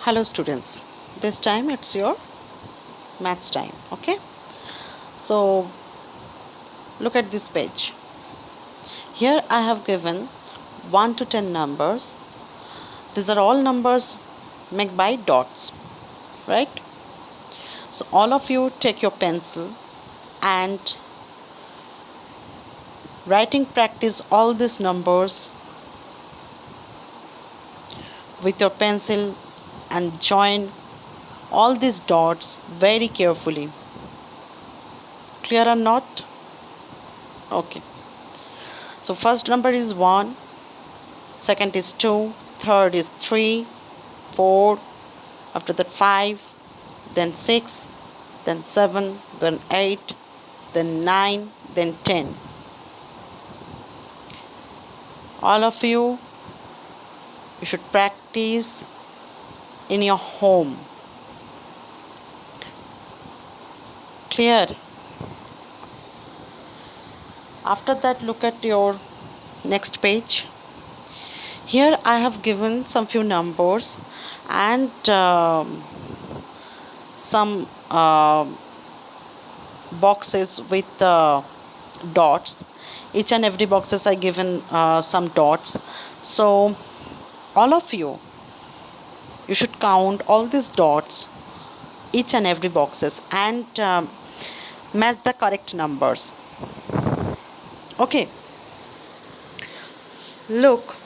Hello students, this time it's your maths time. Okay, so look at this page. Here I have given 1 to 10 numbers. These are all numbers made by dots, right? So all of you take your pencil and writing practice all these numbers with your pencil and join all these dots very carefully. Clear or not? Okay. So first number is 1, second is 2, third is 3, 4, after that 5, then 6, then 7, then 8, then 9, then 10. All of you should practice in your home. Clear? After that, look at your next page. Here I have given some few numbers and some boxes with dots. Each and every boxes I given some dots. So all of you should count all these dots, each and every boxes, and match the correct numbers. Okay, look,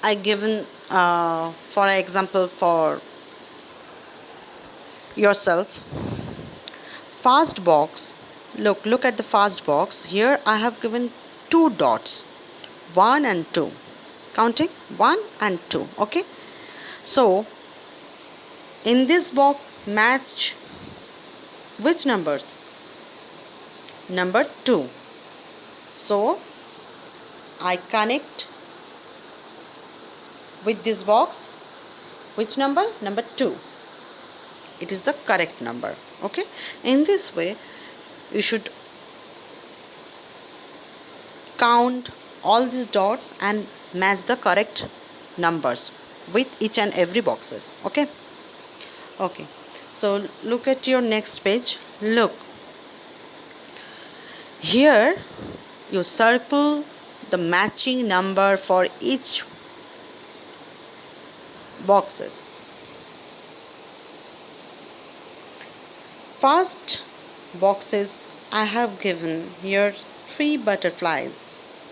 I given for example for yourself fast box. Look at the fast box. Here I have given two dots, 1 and 2, counting 1 and 2. Okay, so in this box match which numbers? Number 2. So I connect with this box which number? Number 2. It is the correct number. Okay, in this way you should count all these dots and match the correct numbers with each and every boxes. Okay, so look at your next page. Look, here you circle the matching number for each boxes. First boxes I have given here 3 butterflies,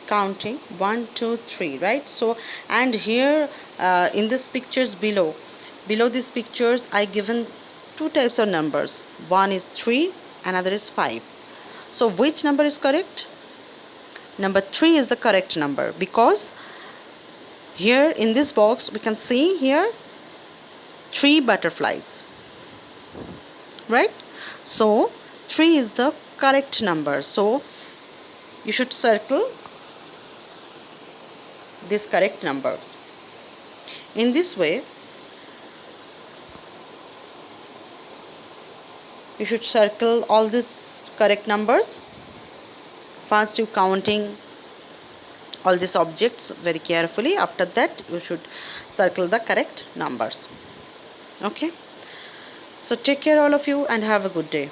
counting 1 2 3, right? So and here in this pictures below these pictures I given two types of numbers. One is 3, another is 5. So which number is correct? Number 3 is the correct number, because here in this box we can see here 3 butterflies, right? So 3 is the correct number. So you should circle these correct numbers. In this way you should circle all these correct numbers. First you counting all these objects very carefully. After that you should circle the correct numbers. Okay, so take care all of you and have a good day.